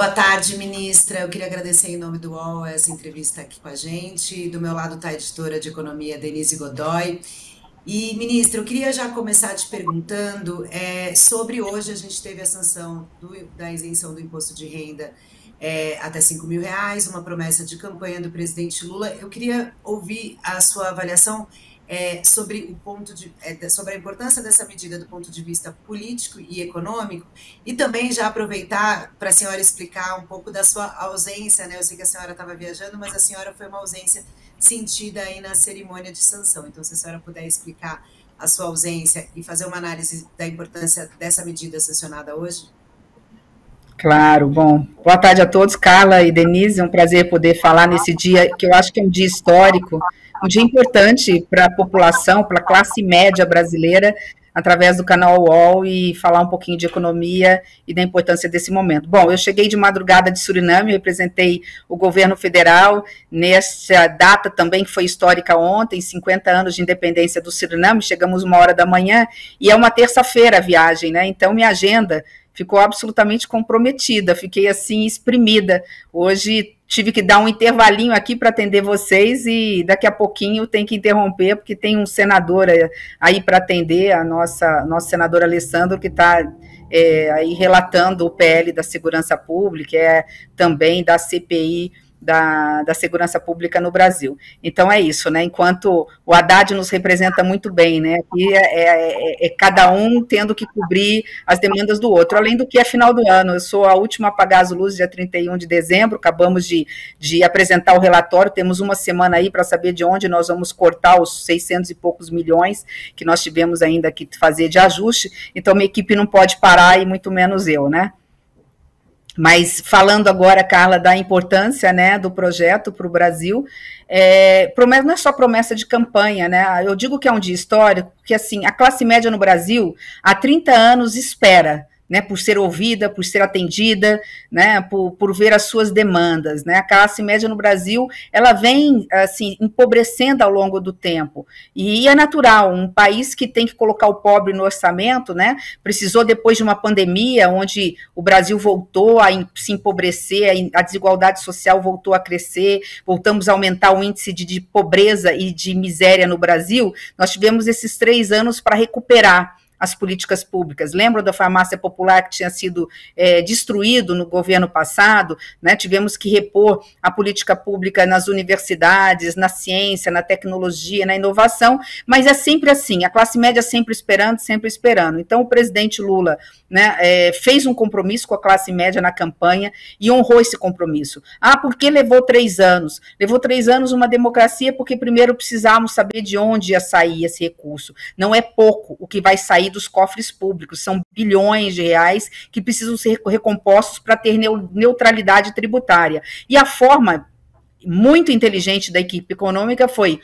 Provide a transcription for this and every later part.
Boa tarde, ministra. Eu queria agradecer em nome do UOL essa entrevista aqui com a gente. Do meu lado está a editora de economia Denise Godoy. E, ministra, eu queria já começar te perguntando sobre hoje a gente teve a sanção da isenção do imposto de renda até R$ 5.000, uma promessa de campanha do presidente Lula. Eu queria ouvir a sua avaliação sobre sobre a importância dessa medida do ponto de vista político e econômico, e também já aproveitar para a senhora explicar um pouco da sua ausência, né? Eu sei que a senhora estava viajando, mas a senhora foi uma ausência sentida aí na cerimônia de sanção. Então, se a senhora puder explicar a sua ausência e fazer uma análise da importância dessa medida sancionada hoje. Claro, bom. Boa tarde a todos, Carla e Denise, é um prazer poder falar nesse dia, que eu acho que é um dia histórico, um dia importante para a população, para a classe média brasileira, através do canal UOL, e falar um pouquinho de economia e da importância desse momento. Bom, eu cheguei de madrugada de Suriname, representei o governo federal, nessa data também que foi histórica ontem, 50 anos de independência do Suriname, chegamos 1h da manhã, e é uma terça-feira a viagem, né? Então minha agenda ficou absolutamente comprometida, fiquei assim exprimida. Hoje tive que dar um intervalinho aqui para atender vocês e daqui a pouquinho tem que interromper, porque tem um senador aí para atender, nosso senador Alessandro, que está aí relatando o PL da Segurança Pública, também da CPI da segurança pública no Brasil. Então é isso, né? Enquanto o Haddad nos representa muito bem, né? Aqui cada um tendo que cobrir as demandas do outro. Além do que é final do ano, eu sou a última a apagar as luzes, dia 31 de dezembro, acabamos de apresentar o relatório, temos uma semana aí para saber de onde nós vamos cortar os 600 e poucos milhões que nós tivemos ainda que fazer de ajuste, então minha equipe não pode parar e muito menos eu, né? Mas falando agora, Carla, da importância, né, do projeto para o Brasil, não é só promessa de campanha, né? Eu digo que é um dia histórico, porque assim, a classe média no Brasil há 30 anos espera, né, por ser ouvida, por ser atendida, né, por ver as suas demandas, né? A classe média no Brasil, ela vem, assim, empobrecendo ao longo do tempo, e é natural, um país que tem que colocar o pobre no orçamento, né, precisou depois de uma pandemia, onde o Brasil voltou a se empobrecer, a desigualdade social voltou a crescer, voltamos a aumentar o índice de pobreza e de miséria no Brasil, nós tivemos esses 3 anos para recuperar as políticas públicas. Lembram da farmácia popular que tinha sido destruído no governo passado, né? Tivemos que repor a política pública nas universidades, na ciência, na tecnologia, na inovação, mas é sempre assim, a classe média sempre esperando, sempre esperando. Então o presidente Lula, né, fez um compromisso com a classe média na campanha e honrou esse compromisso. Por que levou 3 anos? Levou 3 anos uma democracia porque primeiro precisávamos saber de onde ia sair esse recurso. Não é pouco o que vai sair dos cofres públicos, são bilhões de reais que precisam ser recompostos para ter neutralidade tributária. E a forma muito inteligente da equipe econômica foi,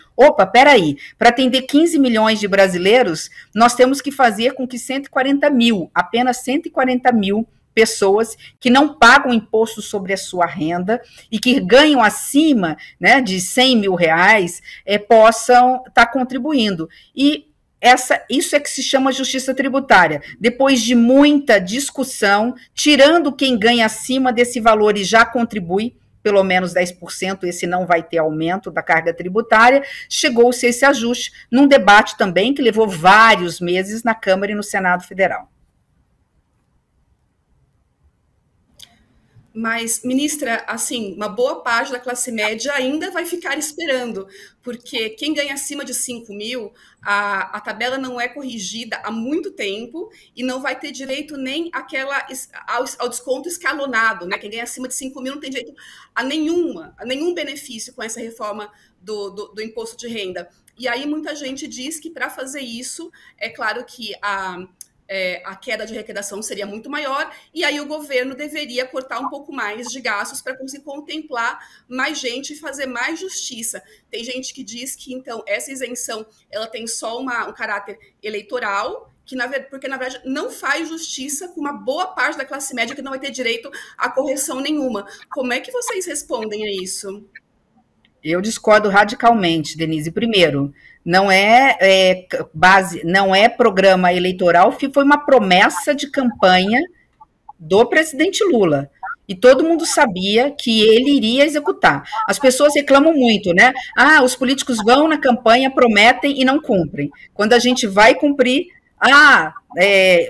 peraí, para atender 15 milhões de brasileiros, nós temos que fazer com que 140 mil, apenas 140 mil pessoas que não pagam imposto sobre a sua renda e que ganham acima, né, de 100 mil reais, possam estar contribuindo. E isso é que se chama justiça tributária. Depois de muita discussão, tirando quem ganha acima desse valor e já contribui, pelo menos 10%, esse não vai ter aumento da carga tributária, chegou-se esse ajuste num debate também que levou vários meses na Câmara e no Senado Federal. Mas, ministra, assim, uma boa parte da classe média ainda vai ficar esperando, porque quem ganha acima de 5 mil, a tabela não é corrigida há muito tempo e não vai ter direito nem ao desconto escalonado, né? Quem ganha acima de 5 mil não tem direito a nenhum benefício com essa reforma do imposto de renda. E aí muita gente diz que para fazer isso, é claro que a queda de arrecadação seria muito maior, e aí o governo deveria cortar um pouco mais de gastos para conseguir contemplar mais gente e fazer mais justiça. Tem gente que diz que, então, essa isenção ela tem só um caráter eleitoral, porque, na verdade, não faz justiça com uma boa parte da classe média que não vai ter direito a correção nenhuma. Como é que vocês respondem a isso? Eu discordo radicalmente, Denise. Primeiro, não é programa eleitoral, foi uma promessa de campanha do presidente Lula. e todo mundo sabia que ele iria executar. As pessoas reclamam muito, né? Ah, os políticos vão na campanha, prometem e não cumprem. Quando a gente vai cumprir,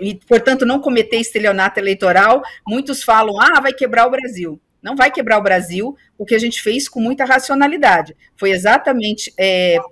e, portanto, não cometer estelionato eleitoral, muitos falam, vai quebrar o Brasil. Não vai quebrar o Brasil, porque a gente fez com muita racionalidade. Foi exatamente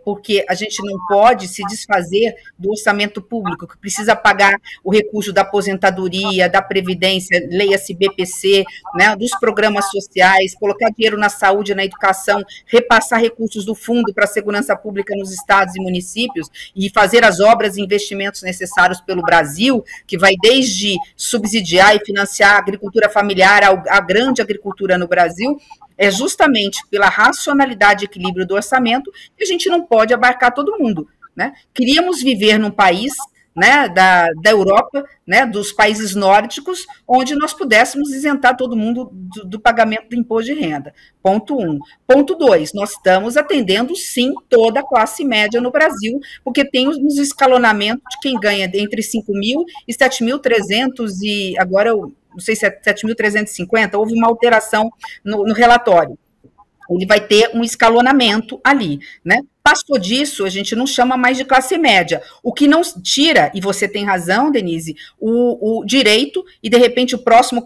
porque a gente não pode se desfazer do orçamento público, que precisa pagar o recurso da aposentadoria, da Previdência, leia-se BPC, né, dos programas sociais, colocar dinheiro na saúde, na educação, repassar recursos do Fundo para a Segurança Pública nos estados e municípios e fazer as obras e investimentos necessários pelo Brasil, que vai desde subsidiar e financiar a agricultura familiar, a grande agricultura no Brasil, é justamente pela racionalidade e equilíbrio do orçamento que a gente não pode abarcar todo mundo, né? Queríamos viver num país, né, da Europa, né, dos países nórdicos, onde nós pudéssemos isentar todo mundo do pagamento do imposto de renda. Ponto 1. Ponto 2, nós estamos atendendo, sim, toda a classe média no Brasil, porque tem os escalonamentos de quem ganha entre 5.000 e 7.300 e agora eu não sei se é 7.350, houve uma alteração no relatório. Ele vai ter um escalonamento ali, né? Passou disso, a gente não chama mais de classe média. O que não tira, e você tem razão, Denise, o direito, e de repente os próximos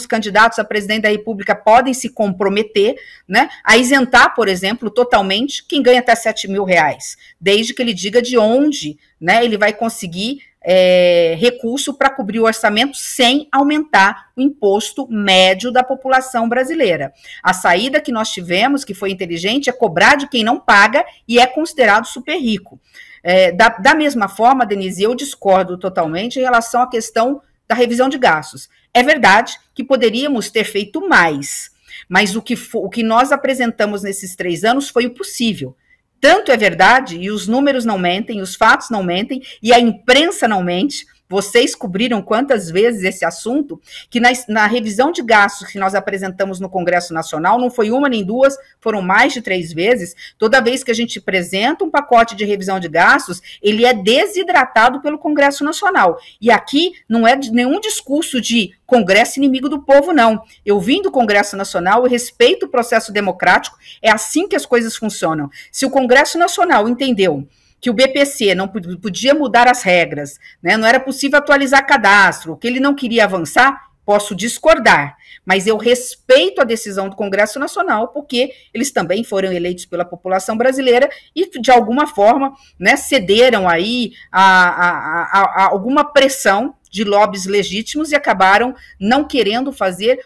candidatos a presidente da República podem se comprometer, né, a isentar, por exemplo, totalmente quem ganha até R$7.000, desde que ele diga de onde, né, ele vai conseguir recurso para cobrir o orçamento sem aumentar o imposto médio da população brasileira. A saída que nós tivemos, que foi inteligente, é cobrar de quem não paga e é considerado super rico. Da mesma forma, Denise, eu discordo totalmente em relação à questão da revisão de gastos. É verdade que poderíamos ter feito mais, mas o que nós apresentamos nesses 3 anos foi o possível. Tanto é verdade, e os números não mentem, os fatos não mentem, e a imprensa não mente, vocês cobriram quantas vezes esse assunto, que na revisão de gastos que nós apresentamos no Congresso Nacional, não foi uma nem duas, foram mais de 3 vezes, toda vez que a gente apresenta um pacote de revisão de gastos, ele é desidratado pelo Congresso Nacional. E aqui não é nenhum discurso de Congresso inimigo do povo, não. Eu vim do Congresso Nacional, eu respeito o processo democrático, é assim que as coisas funcionam. Se o Congresso Nacional entendeu que o BPC não podia mudar as regras, né, não era possível atualizar cadastro, que ele não queria avançar, posso discordar, mas eu respeito a decisão do Congresso Nacional, porque eles também foram eleitos pela população brasileira e, de alguma forma, né, cederam aí a alguma pressão de lobbies legítimos e acabaram não querendo fazer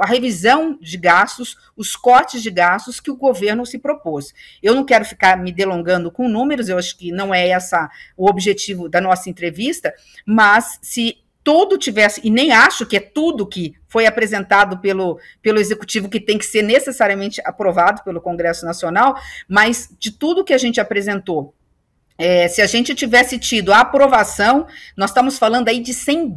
a revisão de gastos, os cortes de gastos que o governo se propôs. Eu não quero ficar me delongando com números, eu acho que não é essa o objetivo da nossa entrevista, mas se tudo tivesse, e nem acho que é tudo que foi apresentado pelo Executivo que tem que ser necessariamente aprovado pelo Congresso Nacional, mas de tudo que a gente apresentou, se a gente tivesse tido a aprovação, nós estamos falando aí de 100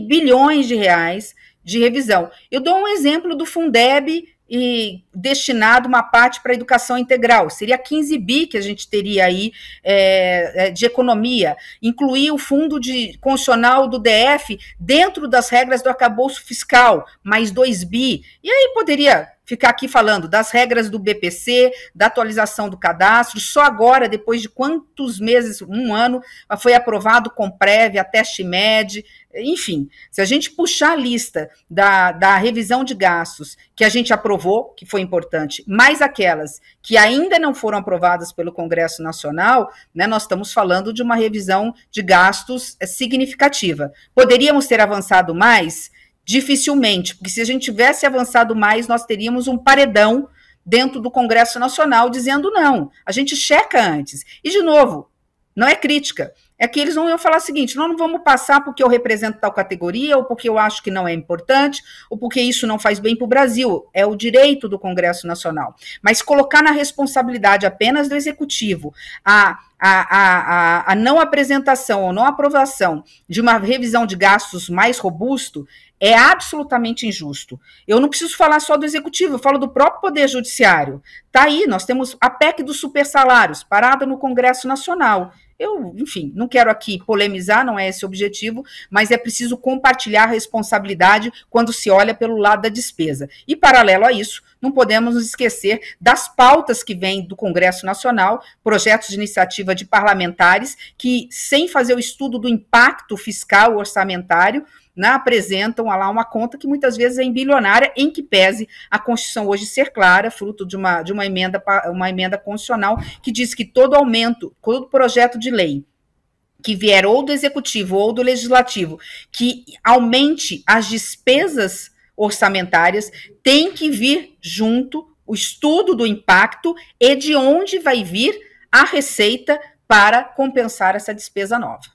bilhões de reais de revisão. Eu dou um exemplo do Fundeb e destinado uma parte para a educação integral. Seria 15 bi que a gente teria aí de economia. Incluir o fundo constitucional do DF dentro das regras do arcabouço fiscal, mais 2 bi. E aí poderia ficar aqui falando das regras do BPC, da atualização do cadastro, só agora, depois de quantos meses, 1 ano, foi aprovado com prévia, teste MED, enfim, se a gente puxar a lista da revisão de gastos que a gente aprovou, que foi importante, mais aquelas que ainda não foram aprovadas pelo Congresso Nacional, né, nós estamos falando de uma revisão de gastos significativa. Poderíamos ter avançado mais? Dificilmente, porque se a gente tivesse avançado mais, nós teríamos um paredão dentro do Congresso Nacional dizendo não. A gente checa antes. E, de novo, não é crítica. É que eles não iam falar o seguinte, nós não vamos passar porque eu represento tal categoria, ou porque eu acho que não é importante, ou porque isso não faz bem para o Brasil. É o direito do Congresso Nacional. Mas colocar na responsabilidade apenas do Executivo a não apresentação ou não aprovação de uma revisão de gastos mais robusto é absolutamente injusto. Eu não preciso falar só do Executivo, eu falo do próprio Poder Judiciário. Está aí, nós temos a PEC dos supersalários, parada no Congresso Nacional. enfim, não quero aqui polemizar, não é esse o objetivo, mas é preciso compartilhar a responsabilidade quando se olha pelo lado da despesa. E, paralelo a isso, não podemos nos esquecer das pautas que vêm do Congresso Nacional, projetos de iniciativa de parlamentares que, sem fazer o estudo do impacto fiscal orçamentário, né, apresentam lá uma conta que muitas vezes é bilionária, em que pese a Constituição hoje ser clara, fruto de uma emenda constitucional que diz que todo aumento, todo projeto de lei que vier ou do Executivo ou do Legislativo, que aumente as despesas orçamentárias, tem que vir junto o estudo do impacto e de onde vai vir a receita para compensar essa despesa nova.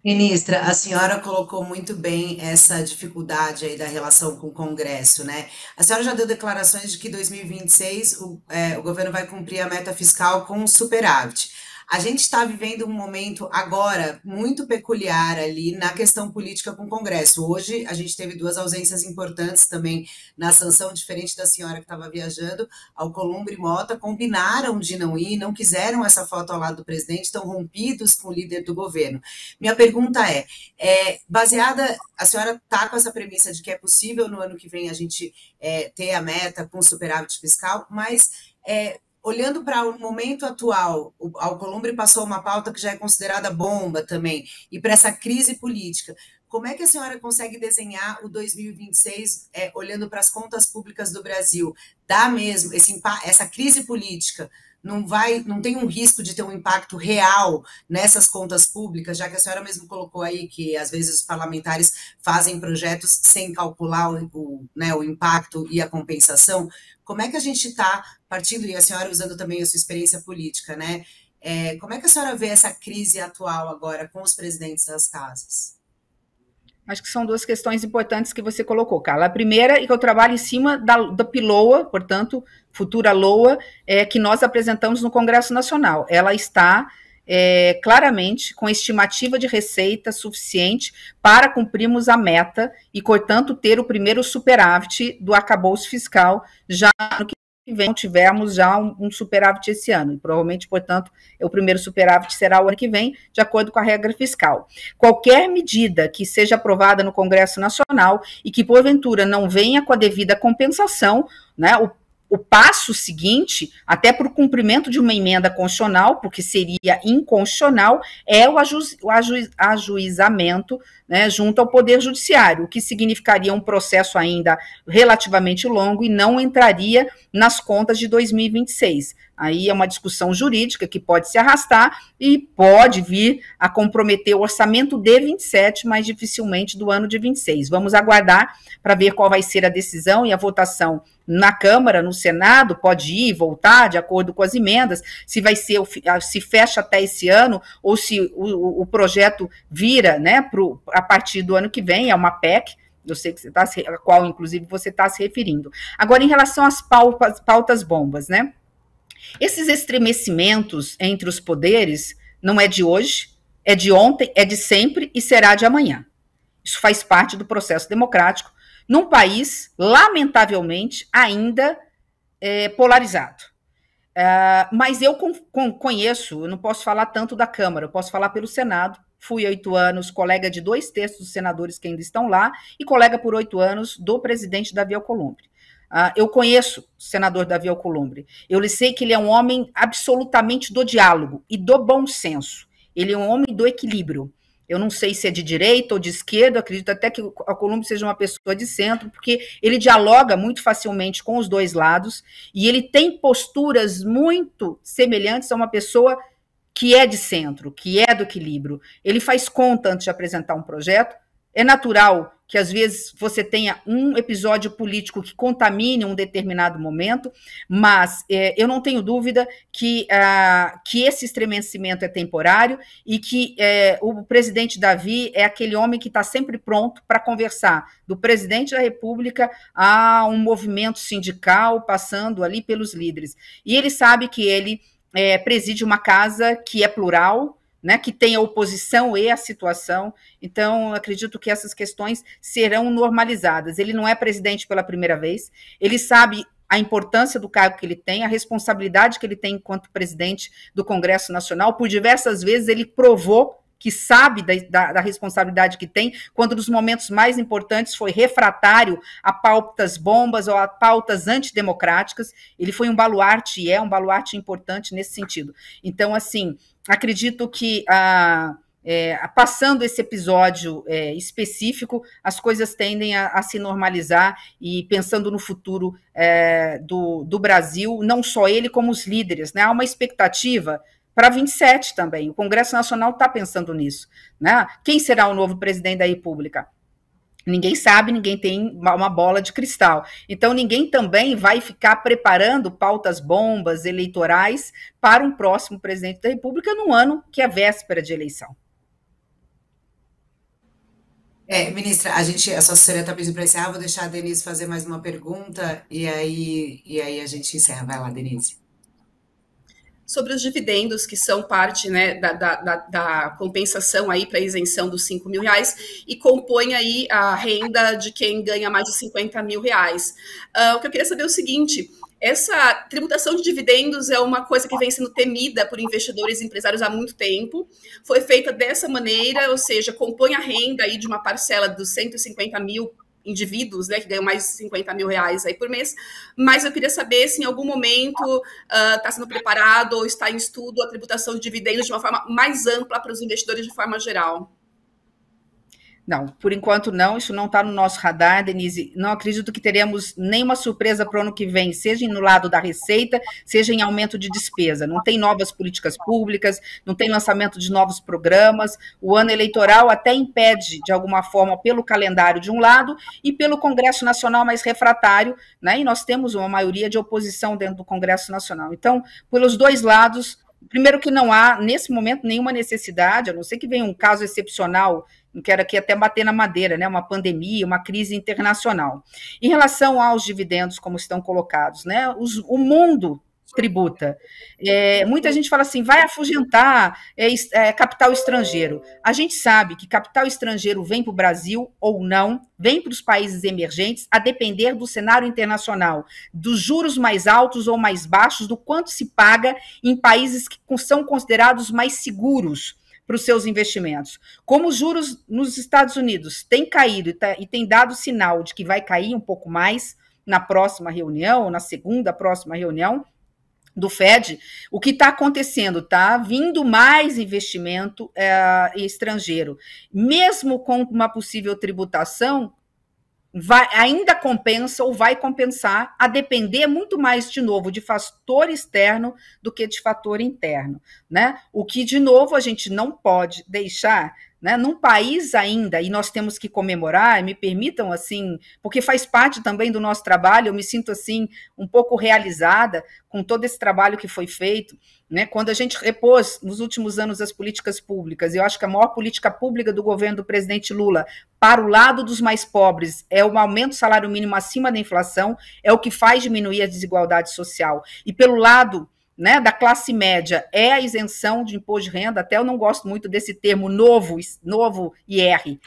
Ministra, a senhora colocou muito bem essa dificuldade aí da relação com o Congresso, né? A senhora já deu declarações de que em 2026 o governo vai cumprir a meta fiscal com superávit. A gente está vivendo um momento agora muito peculiar ali na questão política com o Congresso. Hoje a gente teve duas ausências importantes também na sanção, diferente da senhora que estava viajando. Alcolumbre e Mota combinaram de não ir, não quiseram essa foto ao lado do presidente, estão rompidos com o líder do governo. Minha pergunta baseada, a senhora está com essa premissa de que é possível no ano que vem a gente ter a meta com superávit fiscal, mas olhando para o momento atual, o Alcolumbre passou uma pauta que já é considerada bomba também, e para essa crise política, como é que a senhora consegue desenhar o 2026, olhando para as contas públicas do Brasil? Dá mesmo, essa crise política não tem um risco de ter um impacto real nessas contas públicas, já que a senhora mesmo colocou aí que às vezes os parlamentares fazem projetos sem calcular o impacto e a compensação? Como é que a gente está partindo, e a senhora usando também a sua experiência política, né? Como é que a senhora vê essa crise atual agora com os presidentes das casas? Acho que são duas questões importantes que você colocou, Carla. A primeira é que eu trabalho em cima da PILOA, portanto, futura LOA, que nós apresentamos no Congresso Nacional. Ela está claramente com estimativa de receita suficiente para cumprirmos a meta e, portanto, ter o primeiro superávit do arcabouço fiscal já no que vem. Não tivermos já um superávit esse ano, e provavelmente, portanto, o primeiro superávit será o ano que vem, de acordo com a regra fiscal. Qualquer medida que seja aprovada no Congresso Nacional e que, porventura, não venha com a devida compensação, né, o passo seguinte, até para o cumprimento de uma emenda constitucional, porque seria inconstitucional, é o ajuizamento, né, junto ao Poder Judiciário, o que significaria um processo ainda relativamente longo e não entraria nas contas de 2026. Aí é uma discussão jurídica que pode se arrastar e pode vir a comprometer o orçamento de 27, mas dificilmente do ano de 26. Vamos aguardar para ver qual vai ser a decisão e a votação na Câmara, no Senado, pode ir e voltar de acordo com as emendas, se vai ser, se fecha até esse ano, ou se o projeto vira, né, a partir do ano que vem, é uma PEC, eu sei que a qual, inclusive, você está se referindo. Agora, em relação às pautas bombas, né, esses estremecimentos entre os poderes não é de hoje, é de ontem, é de sempre e será de amanhã. Isso faz parte do processo democrático, num país, lamentavelmente, ainda polarizado. Mas eu conheço, eu não posso falar tanto da Câmara, eu posso falar pelo Senado. Fui 8 anos colega de 2/3 dos senadores que ainda estão lá e colega por 8 anos do presidente Davi Alcolumbre. Eu conheço o senador Davi Alcolumbre. Eu sei que ele é um homem absolutamente do diálogo e do bom senso. Ele é um homem do equilíbrio. Eu não sei se é de direita ou de esquerda, acredito até que o Alcolumbre seja uma pessoa de centro, porque ele dialoga muito facilmente com os dois lados e ele tem posturas muito semelhantes a uma pessoa que é de centro, que é do equilíbrio. Ele faz conta antes de apresentar um projeto. É natural que, às vezes, você tenha um episódio político que contamine um determinado momento, mas eu não tenho dúvida que esse estremecimento é temporário e que o presidente Davi é aquele homem que está sempre pronto para conversar, do presidente da República a um movimento sindical, passando ali pelos líderes. E ele sabe que ele preside uma casa que é plural, né, que tem a oposição e a situação, então acredito que essas questões serão normalizadas. Ele não é presidente pela primeira vez, ele sabe a importância do cargo que ele tem, a responsabilidade que ele tem enquanto presidente do Congresso Nacional. Por diversas vezes ele provou que sabe da responsabilidade que tem, quando nos momentos mais importantes foi refratário a pautas bombas ou a pautas antidemocráticas. Ele foi um baluarte, e é um baluarte importante nesse sentido. Então, assim, acredito que passando esse episódio específico, as coisas tendem a se normalizar, e pensando no futuro do Brasil, não só ele, como os líderes, né? Há uma expectativa para 27 também. O Congresso Nacional está pensando nisso, né? Quem será o novo presidente da República? Ninguém sabe, ninguém tem uma bola de cristal. Então, ninguém também vai ficar preparando pautas bombas eleitorais para um próximo presidente da República no ano que é véspera de eleição. Ministra, a sua assessoria está pedindo para encerrar, vou deixar a Denise fazer mais uma pergunta, e aí a gente encerra. Vai lá, Denise. Sobre os dividendos, que são parte, né, da compensação aí para isenção dos R$5.000, e compõe aí a renda de quem ganha mais de R$50.000. O que eu queria saber é o seguinte: essa tributação de dividendos é uma coisa que vem sendo temida por investidores e empresários há muito tempo. Foi feita dessa maneira, ou seja, compõe a renda aí de uma parcela dos 150 mil indivíduos, né, que ganham mais de R$50.000 aí por mês, mas eu queria saber se em algum momento está sendo preparado ou está em estudo a tributação de dividendos de uma forma mais ampla para os investidores de forma geral. Não, por enquanto não, isso não está no nosso radar, Denise. Não acredito que teremos nenhuma surpresa para o ano que vem, seja no lado da receita, seja em aumento de despesa. Não tem novas políticas públicas, não tem lançamento de novos programas. O ano eleitoral até impede, de alguma forma, pelo calendário de um lado e pelo Congresso Nacional mais refratário, né? E nós temos uma maioria de oposição dentro do Congresso Nacional. Então, pelos dois lados, primeiro que não há, nesse momento, nenhuma necessidade, a não ser que venha um caso excepcional, não quero aqui até bater na madeira, né? Uma pandemia, uma crise internacional. Em relação aos dividendos, como estão colocados, né? O mundo tributa. Muita gente fala assim, vai afugentar capital estrangeiro. A gente sabe que capital estrangeiro vem para o Brasil ou não, vem para os países emergentes, a depender do cenário internacional, dos juros mais altos ou mais baixos, do quanto se paga em países que são considerados mais seguros para os seus investimentos. Como os juros nos Estados Unidos têm caído e tem dado sinal de que vai cair um pouco mais na próxima reunião, ou na segunda próxima reunião do Fed, o que está acontecendo? Está vindo mais investimento estrangeiro. Mesmo com uma possível tributação, ainda compensa ou vai compensar, a depender muito mais, de novo, de fator externo do que de fator interno, né? O que, de novo, a gente não pode deixar, né, num país ainda, e nós temos que comemorar, me permitam, assim, porque faz parte também do nosso trabalho, eu me sinto, assim, um pouco realizada com todo esse trabalho que foi feito, né, quando a gente repôs, nos últimos anos, as políticas públicas. Eu acho que a maior política pública do governo do presidente Lula, para o lado dos mais pobres, é o aumento do salário mínimo acima da inflação, é o que faz diminuir a desigualdade social. E pelo lado, né, da classe média, é a isenção de imposto de renda. Até eu não gosto muito desse termo novo IR.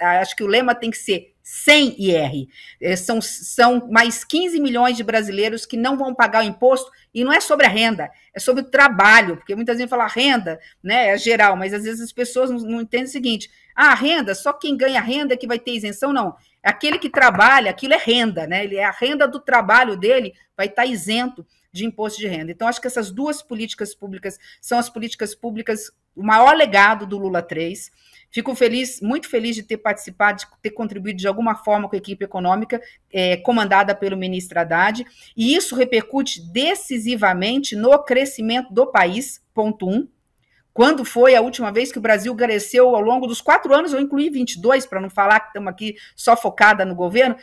Acho que o lema tem que ser sem IR. São mais 15 milhões de brasileiros que não vão pagar o imposto, e não é sobre a renda, é sobre o trabalho, porque muitas vezes fala renda, né, é geral, mas às vezes as pessoas não entendem o seguinte: a renda, só quem ganha renda é que vai ter isenção. Não, aquele que trabalha, aquilo é renda, né, a renda do trabalho dele vai estar isento de imposto de renda. Então, acho que essas duas políticas públicas são as políticas públicas, o maior legado do Lula 3. Fico feliz, muito feliz de ter participado, de ter contribuído de alguma forma com a equipe econômica, comandada pelo ministro Haddad, e isso repercute decisivamente no crescimento do país, ponto 1. Quando foi a última vez que o Brasil cresceu ao longo dos 4 anos, eu incluí 22, para não falar que estamos aqui só focada no governo,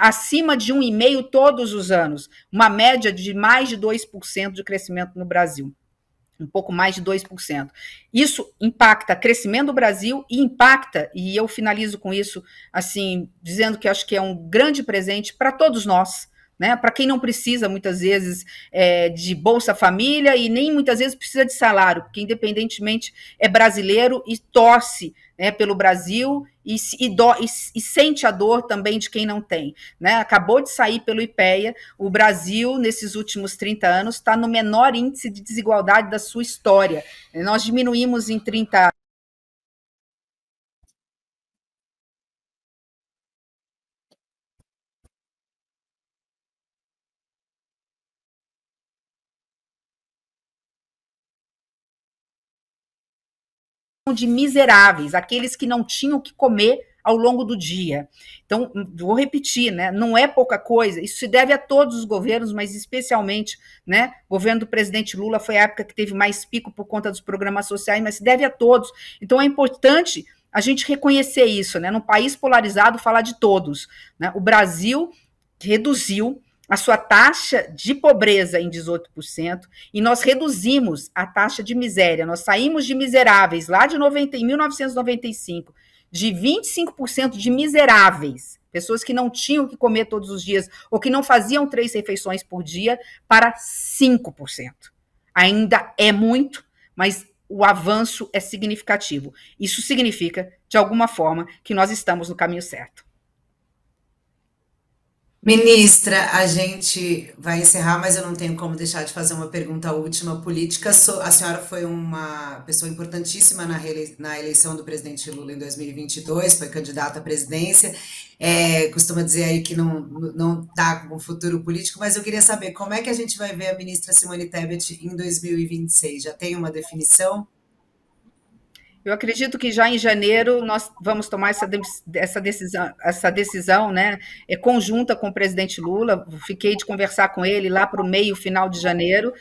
acima de 1,5% todos os anos, uma média de mais de 2% de crescimento no Brasil, um pouco mais de 2%. Isso impacta o crescimento do Brasil e impacta, e eu finalizo com isso, assim, dizendo que acho que é um grande presente para todos nós, né? Para quem não precisa, muitas vezes, de Bolsa Família e nem muitas vezes precisa de salário, porque independentemente é brasileiro e torce, né, pelo Brasil e sente a dor também de quem não tem, né? Acabou de sair pelo IPEA, o Brasil, nesses últimos 30 anos, está no menor índice de desigualdade da sua história. Nós diminuímos em 30 de miseráveis, aqueles que não tinham o que comer ao longo do dia. Então, vou repetir, né? Não é pouca coisa. Isso se deve a todos os governos, mas especialmente, né? O governo do presidente Lula foi a época que teve mais pico por conta dos programas sociais, mas se deve a todos. Então, é importante a gente reconhecer isso, né? Num país polarizado, falar de todos, né? O Brasil reduziu a sua taxa de pobreza em 18%, e nós reduzimos a taxa de miséria. Nós saímos de miseráveis lá de 1995, de 25% de miseráveis, pessoas que não tinham que comer todos os dias, ou que não faziam 3 refeições por dia, para 5%. Ainda é muito, mas o avanço é significativo. Isso significa, de alguma forma, que nós estamos no caminho certo. Ministra, a gente vai encerrar, mas eu não tenho como deixar de fazer uma pergunta última política. A senhora foi uma pessoa importantíssima na eleição do presidente Lula em 2022, foi candidata à presidência. Costuma dizer aí que não está com futuro político, mas eu queria saber como é que a gente vai ver a ministra Simone Tebet em 2026? Já tem uma definição? Eu acredito que já em janeiro nós vamos tomar essa decisão, né, conjunta com o presidente Lula. Fiquei de conversar com ele lá para o meio, final de janeiro.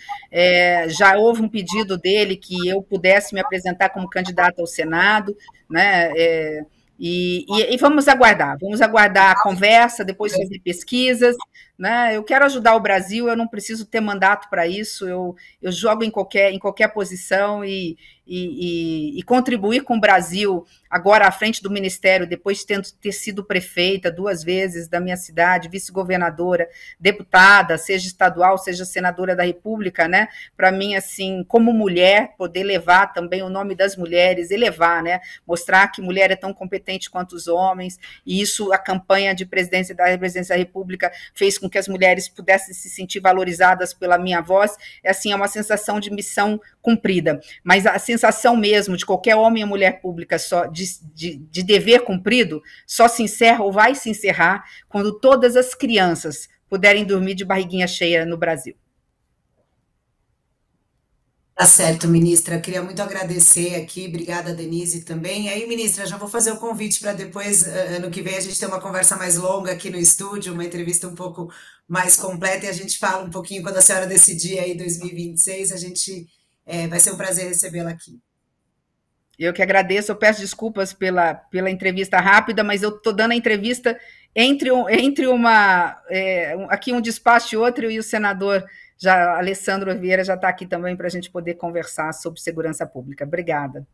Já houve um pedido dele que eu pudesse me apresentar como candidata ao Senado, né? E vamos aguardar a conversa, depois fazer pesquisas, né? Eu quero ajudar o Brasil, eu não preciso ter mandato para isso, eu jogo em qualquer posição e contribuir com o Brasil agora à frente do Ministério, depois de ter sido prefeita 2 vezes da minha cidade, vice-governadora, deputada, seja estadual, seja senadora da República, né? Para mim, assim, como mulher, poder levar também o nome das mulheres, elevar, né? Mostrar que mulher é tão competente quanto os homens, e isso a campanha de presidência da República fez com que as mulheres pudessem se sentir valorizadas pela minha voz. Assim, é uma sensação de missão cumprida, mas a sensação mesmo de qualquer homem ou mulher pública só de dever cumprido só se encerra ou vai se encerrar quando todas as crianças puderem dormir de barriguinha cheia no Brasil. Tá certo, ministra. Eu queria muito agradecer aqui. Obrigada, Denise, também. E aí, ministra, já vou fazer o convite para depois, ano que vem, a gente ter uma conversa mais longa aqui no estúdio, uma entrevista um pouco mais completa, e a gente fala um pouquinho quando a senhora decidir aí 2026, vai ser um prazer recebê-la aqui. Eu que agradeço, eu peço desculpas pela entrevista rápida, mas eu estou dando a entrevista entre aqui um despacho e outro, e o senador Alessandro Vieira já está aqui também para a gente poder conversar sobre segurança pública. Obrigada.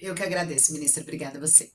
Eu que agradeço, ministra. Obrigada a você.